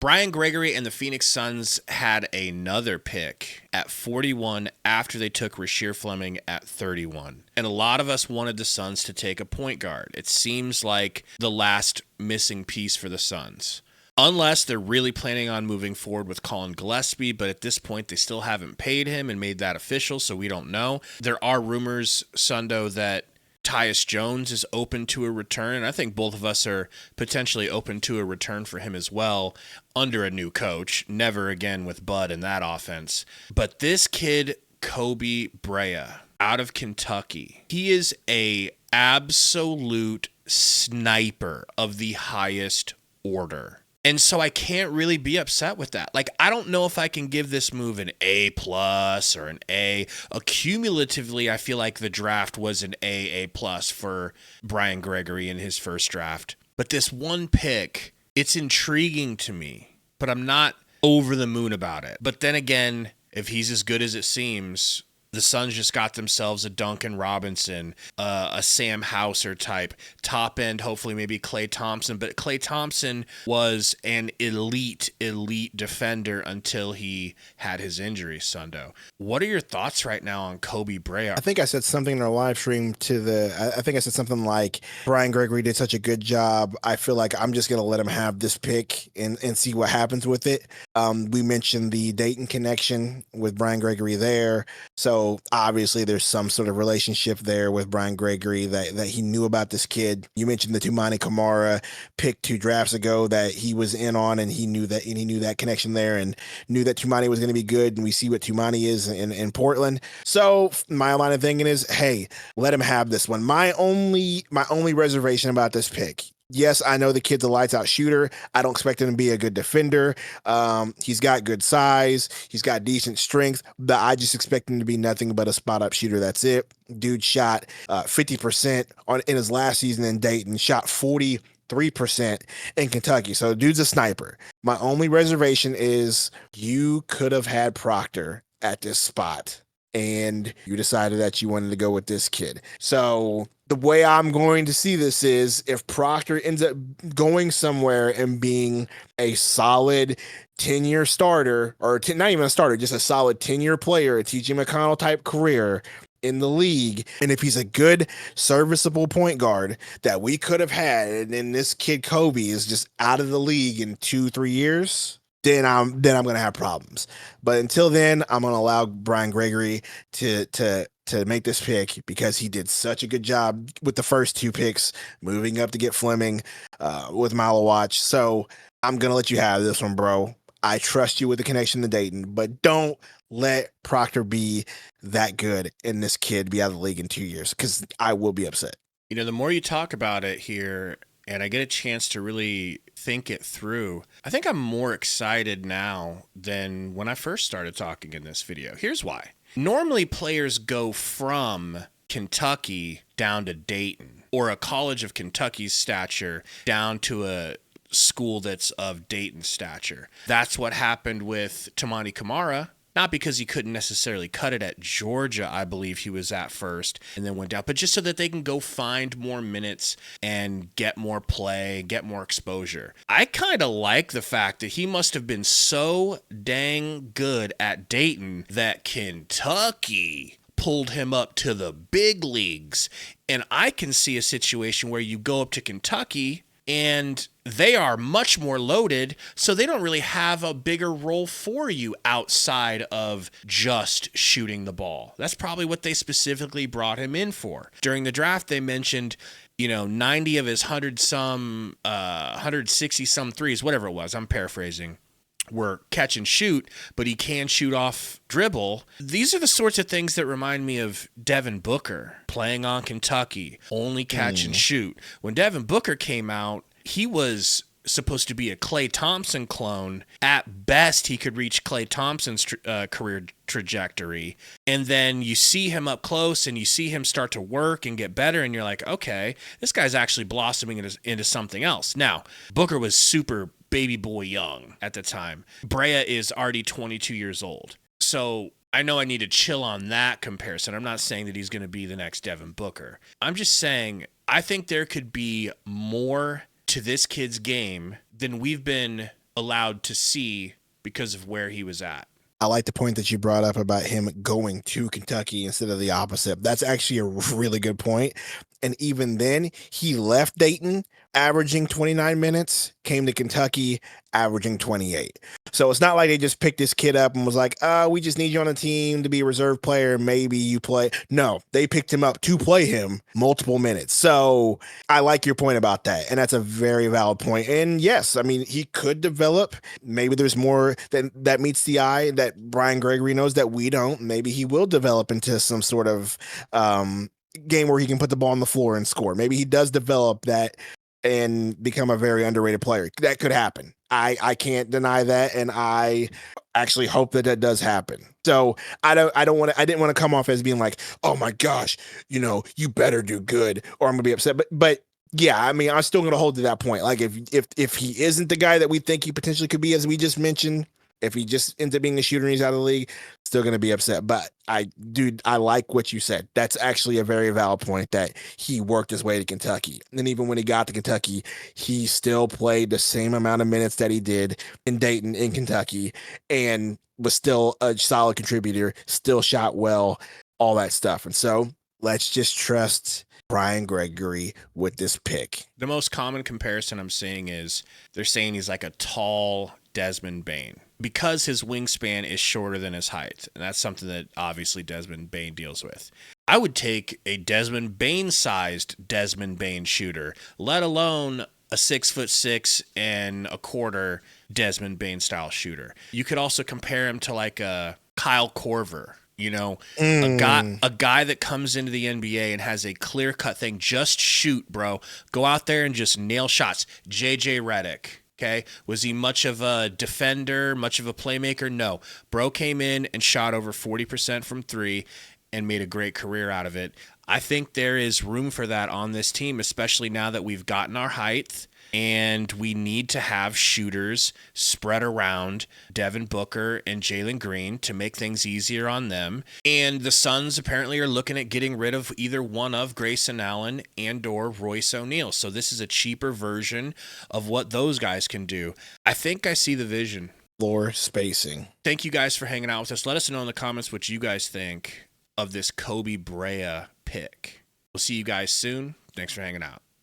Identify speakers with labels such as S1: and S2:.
S1: Brian Gregory and the Phoenix Suns had another pick at 41 after they took Rasheer Fleming at 31. And a lot of us wanted the Suns to take a point guard. It seems like the last missing piece for the Suns. Unless they're really planning on moving forward with Colin Gillespie, but at this point they still haven't paid him and made that official, so we don't know. There are rumors, Sundo, that Tyus Jones is open to a return, and I think both of us are potentially open to a return for him as well under a new coach. Never again with Bud in that offense. But this kid, Koby Brea, out of Kentucky, he is a absolute sniper of the highest order. And so I can't really be upset with that. Like, I don't know if I can give this move an A+ or an A. Accumulatively, I feel like the draft was an A+ for Brian Gregory in his first draft. But this one pick, it's intriguing to me, but I'm not over the moon about it. But then again, if he's as good as it seems, the Suns just got themselves a Duncan Robinson, a Sam Hauser type, top end, hopefully maybe Klay Thompson. But Klay Thompson was an elite defender until he had his injury, Sundo. What are your thoughts right now on Koby Brea?
S2: I think I said something in our live stream I think I said something like, Brian Gregory did such a good job. I feel like I'm just going to let him have this pick and see what happens with it. We mentioned the Dayton connection with Brian Gregory there. So obviously there's some sort of relationship there with Brian Gregory that he knew about this kid. You mentioned the Toumani Camara pick 2 drafts ago that he was in on, and he knew that connection there and knew that Toumani was going to be good. And we see what Toumani is in Portland. So my line of thinking is, hey, let him have this one. My only reservation about this pick, yes, I know the kid's a lights out shooter. I don't expect him to be a good defender. He's got good size. He's got decent strength, but I just expect him to be nothing but a spot up shooter. That's it. Dude shot 50% in his last season in Dayton, shot 43% in Kentucky. So dude's a sniper. My only reservation is you could have had Proctor at this spot, and you decided that you wanted to go with this kid. So the way I'm going to see this is, if Proctor ends up going somewhere and being a solid 10-year starter, or not even a starter, just a solid 10-year player, a TJ McConnell type career in the league, and if he's a good serviceable point guard that we could have had, and then this kid Koby is just out of the league in 2-3 years, then I'm gonna have problems. But until then, I'm gonna allow Brian Gregory to make this pick, because he did such a good job with the first 2 picks, moving up to get Fleming with Milo Watch. So I'm gonna let you have this one, bro. I trust you with the connection to Dayton, but don't let Proctor be that good and this kid be out of the league in 2 years, because I will be upset.
S1: You know, the more you talk about it here, and I get a chance to really think it through, I think I'm more excited now than when I first started talking in this video. Here's why. Normally, players go from Kentucky down to Dayton, or a college of Kentucky's stature down to a school that's of Dayton stature. That's what happened with Toumani Camara. Not because he couldn't necessarily cut it at Georgia, I believe he was at first, and then went down, but just so that they can go find more minutes and get more play, get more exposure. I kind of like the fact that he must have been so dang good at Dayton that Kentucky pulled him up to the big leagues. And I can see a situation where you go up to Kentucky and they are much more loaded, so they don't really have a bigger role for you outside of just shooting the ball. That's probably what they specifically brought him in for. During the draft, they mentioned, 90 of his 160 some threes, whatever it was, I'm paraphrasing, were catch and shoot, but he can shoot off dribble. These are the sorts of things that remind me of Devin Booker playing on Kentucky, only catch and shoot. When Devin Booker came out, he was supposed to be a Klay Thompson clone. At best, he could reach Klay Thompson's career trajectory. And then you see him up close and you see him start to work and get better, and you're like, okay, this guy's actually blossoming into something else. Now, Booker was super baby boy young at the time. Brea is already 22 years old. So I know I need to chill on that comparison. I'm not saying that he's going to be the next Devin Booker. I'm just saying I think there could be more to this kid's game than we've been allowed to see because of where he was at.
S2: I like the point that you brought up about him going to Kentucky instead of the opposite. That's actually a really good point. And even then, he left Dayton averaging 29 minutes, came to Kentucky averaging 28. So it's not like they just picked this kid up and was like, we just need you on the team to be a reserve player. Maybe you play. No, they picked him up to play him multiple minutes. So I like your point about that. And that's a very valid point. And yes, I mean, he could develop. Maybe there's more that meets the eye that Brian Gregory knows that we don't. Maybe he will develop into some sort of game where he can put the ball on the floor and score. Maybe he does develop that and become a very underrated player. That could happen. I can't deny that, and I actually hope that does happen. So I didn't want to come off as being like, oh my gosh, you better do good or I'm gonna be upset. But yeah, I mean, I'm still gonna hold to that point. Like if he isn't the guy that we think he potentially could be, as we just mentioned, if he just ends up being a shooter and he's out of the league, still going to be upset. But I like what you said. That's actually a very valid point that he worked his way to Kentucky. And even when he got to Kentucky, he still played the same amount of minutes that he did in Dayton in Kentucky and was still a solid contributor, still shot well, all that stuff. And so let's just trust Brian Gregory with this pick.
S1: The most common comparison I'm seeing is they're saying he's like a tall Desmond Bane because his wingspan is shorter than his height. And that's something that obviously Desmond Bane deals with. I would take a Desmond Bane sized Desmond Bane shooter, let alone a 6'6.25" Desmond Bane style shooter. You could also compare him to like a Kyle Korver. A guy that comes into the NBA and has a clear-cut thing. Just shoot, bro. Go out there and just nail shots. JJ Redick, okay? Was he much of a defender, much of a playmaker? No. Bro came in and shot over 40% from three and made a great career out of it. I think there is room for that on this team, especially now that we've gotten our height and we need to have shooters spread around Devin Booker and Jalen Green to make things easier on them. And the Suns apparently are looking at getting rid of either one of Grayson Allen and or Royce O'Neal. So this is a cheaper version of what those guys can do. I think I see the vision.
S2: Floor spacing.
S1: Thank you guys for hanging out with us. Let us know in the comments what you guys think of this Koby Brea pick. We'll see you guys soon. Thanks for hanging out.